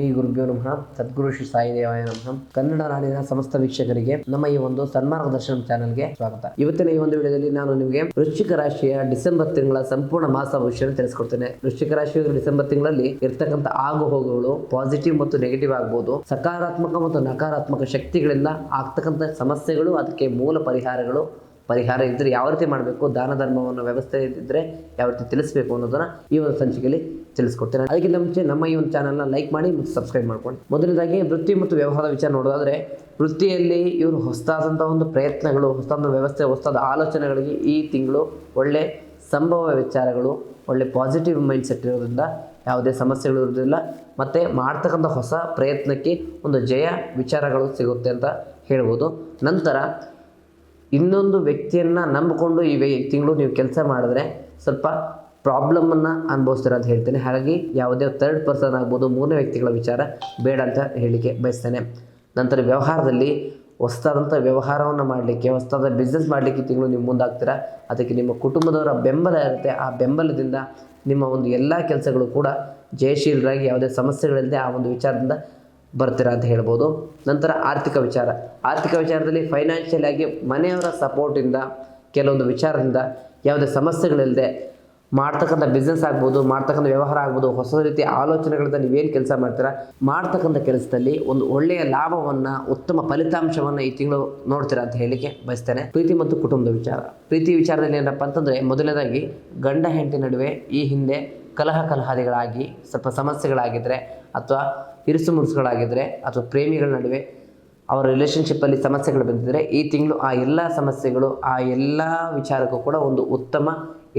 ಶ್ರೀ ಗುರುಭ್ಯೋ ನಮಃ. ಸದ್ಗುರು ಶ್ರೀ ಸಾಯಿ ದೇವಾಯ ನಮಃ. ಕನ್ನಡ ನಾಡಿನ ಸಮಸ್ತ ವೀಕ್ಷಕರಿಗೆ ನಮ್ಮ ಈ ಒಂದು ಸನ್ಮಾರ್ಗ ದರ್ಶನ ಚಾನೆಲ್ಗೆ ಸ್ವಾಗತ. ಇವತ್ತಿನ ಈ ಒಂದು ವಿಡಿಯೋದಲ್ಲಿ ನಾನು ನಿಮಗೆ ವೃಶ್ಚಿಕ ರಾಶಿಯ ಡಿಸೆಂಬರ್ ತಿಂಗಳ ಸಂಪೂರ್ಣ ಮಾಸ ಭವಿಷ್ಯವನ್ನು ತಿಳಿಸ್ಕೊಡ್ತೇನೆ. ವೃಶ್ಚಿಕ ರಾಶಿಯ ಡಿಸೆಂಬರ್ ತಿಂಗಳಲ್ಲಿ ಇರ್ತಕ್ಕಂಥ ಆಗು ಹೋಗುಗಳು ಪಾಸಿಟಿವ್ ಮತ್ತು ನೆಗೆಟಿವ್ ಆಗ್ಬೋದು, ಸಕಾರಾತ್ಮಕ ಮತ್ತು ನಕಾರಾತ್ಮಕ ಶಕ್ತಿಗಳಿಂದ ಆಗ್ತಕ್ಕಂಥ ಸಮಸ್ಯೆಗಳು, ಅದಕ್ಕೆ ಮೂಲ ಪರಿಹಾರ ಇದ್ರೆ ಯಾವ ರೀತಿ ಮಾಡಬೇಕು, ದಾನ ಧರ್ಮವನ್ನು ವ್ಯವಸ್ಥೆ ಇದ್ದರೆ ಯಾವ ರೀತಿ ತಿಳಿಸಬೇಕು ಅನ್ನೋದನ್ನ ಈ ಒಂದು ಸಂಚಿಕೆಯಲ್ಲಿ ತಿಳಿಸ್ಕೊಡ್ತೇನೆ. ಅದಕ್ಕಿಂತ ಮುಂಚೆ ನಮ್ಮ ಈ ಒಂದು ಚಾನಲ್ನ ಲೈಕ್ ಮಾಡಿ ಮತ್ತು ಸಬ್ಸ್ಕ್ರೈಬ್ ಮಾಡ್ಕೊಂಡು. ಮೊದಲನೇದಾಗಿ ವೃತ್ತಿ ಮತ್ತು ವ್ಯವಹಾರದ ವಿಚಾರ ನೋಡೋದಾದ್ರೆ, ವೃತ್ತಿಯಲ್ಲಿ ಇವರು ಹೊಸದಾದಂಥ ಒಂದು ಪ್ರಯತ್ನಗಳು, ಹೊಸದಾದ ವ್ಯವಸ್ಥೆ, ಹೊಸದಾದ ಆಲೋಚನೆಗಳಿಗೆ ಈ ತಿಂಗಳು ಒಳ್ಳೆ ಸಂಭವ ವಿಚಾರಗಳು, ಒಳ್ಳೆ ಪಾಸಿಟಿವ್ ಮೈಂಡ್ ಸೆಟ್ ಇರೋದ್ರಿಂದ ಯಾವುದೇ ಸಮಸ್ಯೆಗಳು ಇರೋದಿಲ್ಲ. ಮತ್ತು ಮಾಡ್ತಕ್ಕಂಥ ಹೊಸ ಪ್ರಯತ್ನಕ್ಕೆ ಒಂದು ಜಯ ವಿಚಾರಗಳು ಸಿಗುತ್ತೆ ಅಂತ ಹೇಳ್ಬೋದು. ನಂತರ ಇನ್ನೊಂದು ವ್ಯಕ್ತಿಯನ್ನು ನಂಬಿಕೊಂಡು ಈ ತಿಂಗಳು ನೀವು ಕೆಲಸ ಮಾಡಿದ್ರೆ ಸ್ವಲ್ಪ ಪ್ರಾಬ್ಲಮನ್ನು ಅನುಭವಿಸ್ತೀರ ಅಂತ ಹೇಳ್ತೇನೆ. ಹಾಗಾಗಿ ಯಾವುದೇ ಥರ್ಡ್ ಪರ್ಸನ್ ಆಗ್ಬೋದು, ಮೂರನೇ ವ್ಯಕ್ತಿಗಳ ವಿಚಾರ ಬೇಡ ಅಂತ ಹೇಳಲಿಕ್ಕೆ ಬಯಸ್ತೇನೆ. ನಂತರ ವ್ಯವಹಾರದಲ್ಲಿ ಹೊಸದಾದಂಥ ವ್ಯವಹಾರವನ್ನು ಮಾಡಲಿಕ್ಕೆ, ಹೊಸದಾದ ಬಿಸ್ನೆಸ್ ಮಾಡಲಿಕ್ಕೆ ತಿಂಗಳು ನೀವು ಮುಂದಾಗ್ತೀರಾ. ಅದಕ್ಕೆ ನಿಮ್ಮ ಕುಟುಂಬದವರ ಬೆಂಬಲ ಇರುತ್ತೆ. ಆ ಬೆಂಬಲದಿಂದ ನಿಮ್ಮ ಒಂದು ಎಲ್ಲ ಕೆಲಸಗಳು ಕೂಡ ಜಯಶೀಲರಾಗಿ ಯಾವುದೇ ಸಮಸ್ಯೆಗಳಿಲ್ಲದೆ ಆ ಒಂದು ವಿಚಾರದಿಂದ ಬರ್ತೀರಾ ಅಂತ ಹೇಳ್ಬೋದು. ನಂತರ ಆರ್ಥಿಕ ವಿಚಾರದಲ್ಲಿ ಫೈನಾನ್ಷಿಯಲ್ ಆಗಿ ಮನೆಯವರ ಸಪೋರ್ಟಿಂದ, ಕೆಲವೊಂದು ವಿಚಾರದಿಂದ ಯಾವುದೇ ಸಮಸ್ಯೆಗಳಿಲ್ಲದೆ ಮಾಡ್ತಕ್ಕಂಥ ಬಿಸ್ನೆಸ್ ಆಗ್ಬೋದು, ಮಾಡ್ತಕ್ಕಂಥ ವ್ಯವಹಾರ ಆಗ್ಬೋದು, ಹೊಸ ರೀತಿಯ ಆಲೋಚನೆಗಳಿಂದ ನೀವೇನು ಕೆಲಸ ಮಾಡ್ತೀರಾ, ಮಾಡ್ತಕ್ಕಂಥ ಕೆಲಸದಲ್ಲಿ ಒಂದು ಒಳ್ಳೆಯ ಲಾಭವನ್ನು, ಉತ್ತಮ ಫಲಿತಾಂಶವನ್ನು ಈ ತಿಂಗಳು ನೋಡ್ತೀರಾ ಅಂತ ಹೇಳಲಿಕ್ಕೆ ಬಯಸ್ತೇನೆ. ಪ್ರೀತಿ ಮತ್ತು ಕುಟುಂಬದ ಪ್ರೀತಿ ವಿಚಾರದಲ್ಲಿ ಏನಪ್ಪ ಅಂತಂದರೆ, ಮೊದಲನೇದಾಗಿ ಗಂಡ ಹೆಂಡತಿ ನಡುವೆ ಈ ಹಿಂದೆ ಕಲಹಾದಿಗಳಾಗಿ ಸ್ವಲ್ಪ ಸಮಸ್ಯೆಗಳಾಗಿದ್ದರೆ, ಅಥವಾ ಇರಿಸು ಮುರುಸುಗಳಾಗಿದ್ದರೆ, ಅಥವಾ ಪ್ರೇಮಿಗಳ ನಡುವೆ ಅವರ ರಿಲೇಷನ್ಶಿಪ್ಪಲ್ಲಿ ಸಮಸ್ಯೆಗಳು ಬಂದಿದ್ದರೆ, ಈ ತಿಂಗಳು ಆ ಎಲ್ಲ ಸಮಸ್ಯೆಗಳು, ಆ ಎಲ್ಲ ವಿಚಾರಕ್ಕೂ ಕೂಡ ಒಂದು ಉತ್ತಮ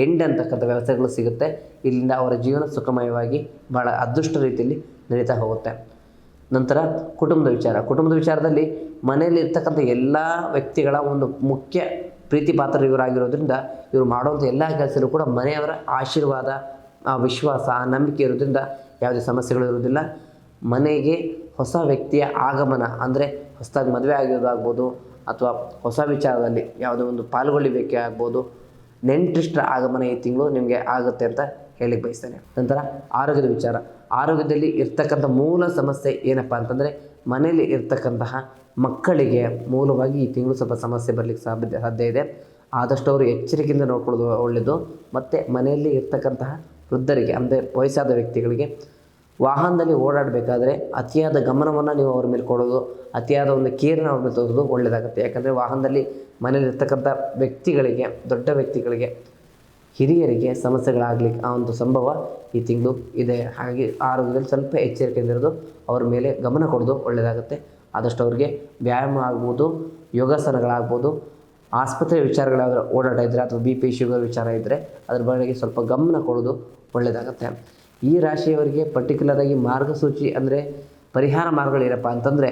ಎಂಡ್ ಅಂತಕ್ಕಂಥ ವ್ಯವಸ್ಥೆಗಳು ಸಿಗುತ್ತೆ. ಇಲ್ಲಿಂದ ಅವರ ಜೀವನ ಸುಖಮಯವಾಗಿ ಭಾಳ ಅದೃಷ್ಟ ರೀತಿಯಲ್ಲಿ ನಡೀತಾ ಹೋಗುತ್ತೆ. ನಂತರ ಕುಟುಂಬದ ವಿಚಾರದಲ್ಲಿ ಮನೆಯಲ್ಲಿ ಇರ್ತಕ್ಕಂಥ ಎಲ್ಲ ವ್ಯಕ್ತಿಗಳ ಒಂದು ಮುಖ್ಯ ಪ್ರೀತಿ ಪಾತ್ರ ಇವರಾಗಿರೋದ್ರಿಂದ, ಇವರು ಮಾಡುವಂಥ ಎಲ್ಲ ಕೆಲಸಗಳು ಕೂಡ ಮನೆಯವರ ಆಶೀರ್ವಾದ, ಆ ವಿಶ್ವಾಸ, ಆ ನಂಬಿಕೆ ಇರೋದ್ರಿಂದ ಯಾವುದೇ ಸಮಸ್ಯೆಗಳು ಇರೋದಿಲ್ಲ. ಮನೆಗೆ ಹೊಸ ವ್ಯಕ್ತಿಯ ಆಗಮನ ಅಂದರೆ ಹೊಸದಾಗಿ ಮದುವೆ ಆಗಿರೋದಾಗ್ಬೋದು, ಅಥವಾ ಹೊಸ ವಿಚಾರದಲ್ಲಿ ಯಾವುದೋ ಒಂದು ಪಾಲ್ಗೊಳ್ಳಿಬೇಕೇ ಆಗ್ಬೋದು, ನೆಂಟರಿಷ್ಟರ ಆಗಮನ ಈ ತಿಂಗಳು ನಿಮಗೆ ಆಗುತ್ತೆ ಅಂತ ಹೇಳಿಕ್ಕೆ ಬಯಸ್ತೇನೆ. ನಂತರ ಆರೋಗ್ಯದಲ್ಲಿ ಇರ್ತಕ್ಕಂಥ ಮೂಲ ಸಮಸ್ಯೆ ಏನಪ್ಪ ಅಂತಂದರೆ, ಮನೆಯಲ್ಲಿ ಇರ್ತಕ್ಕಂತಹ ಮಕ್ಕಳಿಗೆ ಮೂಲವಾಗಿ ಈ ತಿಂಗಳು ಸ್ವಲ್ಪ ಸಮಸ್ಯೆ ಬರಲಿಕ್ಕೆ ಸಾಧ್ಯ ಇದೆ. ಆದಷ್ಟು ಅವರು ಎಚ್ಚರಿಕೆಯಿಂದ ನೋಡ್ಕೊಳ್ಳೋದು ಒಳ್ಳೆಯದು. ಮತ್ತು ಮನೆಯಲ್ಲಿ ಇರ್ತಕ್ಕಂತಹ ವೃದ್ಧರಿಗೆ, ಅಂದರೆ ವಯಸ್ಸಾದ ವ್ಯಕ್ತಿಗಳಿಗೆ ವಾಹನದಲ್ಲಿ ಓಡಾಡಬೇಕಾದ್ರೆ ಅತಿಯಾದ ಗಮನವನ್ನು ನೀವು ಅವ್ರ ಮೇಲೆ ಕೊಡೋದು, ಅತಿಯಾದ ಒಂದು ಕೇರನ್ನು ಅವ್ರ ಮೇಲೆ ತೋರೋದು ಒಳ್ಳೆಯದಾಗುತ್ತೆ. ಯಾಕಂದರೆ ವಾಹನದಲ್ಲಿ ಮನೆಯಲ್ಲಿರ್ತಕ್ಕಂಥ ವ್ಯಕ್ತಿಗಳಿಗೆ, ದೊಡ್ಡ ವ್ಯಕ್ತಿಗಳಿಗೆ, ಹಿರಿಯರಿಗೆ ಸಮಸ್ಯೆಗಳಾಗಲಿಕ್ಕೆ ಆ ಒಂದು ಸಂಭವ ಈ ತಿಂಗಳು ಇದೆ. ಹಾಗೆ ಆರೋಗ್ಯದಲ್ಲಿ ಸ್ವಲ್ಪ ಎಚ್ಚರಿಕೆಯಿಂದಿರೋದು, ಅವ್ರ ಮೇಲೆ ಗಮನ ಕೊಡೋದು ಒಳ್ಳೆಯದಾಗುತ್ತೆ. ಆದಷ್ಟು ಅವ್ರಿಗೆ ವ್ಯಾಯಾಮ ಆಗ್ಬೋದು, ಯೋಗಾಸನಗಳಾಗ್ಬೋದು, ಆಸ್ಪತ್ರೆ ವಿಚಾರಗಳಾದರೂ ಓಡಾಟ ಇದ್ದರೆ, ಅಥವಾ BP ಶುಗರ್ ವಿಚಾರ ಇದ್ದರೆ ಅದ್ರ ಬಗ್ಗೆ ಸ್ವಲ್ಪ ಗಮನ ಕೊಡೋದು ಒಳ್ಳೆಯದಾಗುತ್ತೆ. ಈ ರಾಶಿಯವರಿಗೆ ಪರ್ಟಿಕ್ಯುಲರಾಗಿ ಮಾರ್ಗಸೂಚಿ ಅಂದರೆ ಪರಿಹಾರ ಮಾರ್ಗಗಳೇನಪ್ಪ ಅಂತಂದರೆ,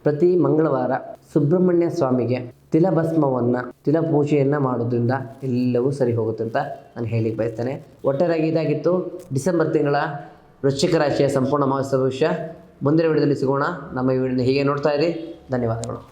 ಪ್ರತಿ ಮಂಗಳವಾರ ಸುಬ್ರಹ್ಮಣ್ಯ ಸ್ವಾಮಿಗೆ ತಿಲ ಪೂಜೆಯನ್ನು ಮಾಡೋದ್ರಿಂದ ಎಲ್ಲವೂ ಸರಿ ಹೋಗುತ್ತೆ ಅಂತ ನಾನು ಹೇಳಿಕ್ಕೆ ಬಯಸ್ತೇನೆ. ಒಟ್ಟಾರೆಯಾಗಿ ಇದಾಗಿತ್ತು ಡಿಸೆಂಬರ್ ತಿಂಗಳ ವೃಶ್ಚಿಕ ರಾಶಿಯ ಸಂಪೂರ್ಣ ಮಾಸ ಭವಿಷ್ಯ. ಮುಂದಿನ ವಿಡಿಯೋದಲ್ಲಿ ಸಿಗೋಣ. ನಮ್ಮ ಈ ವಿಡಿಯೋನ ಹೀಗೆ ನೋಡ್ತಾ ಇರಿ. ಧನ್ಯವಾದಗಳು.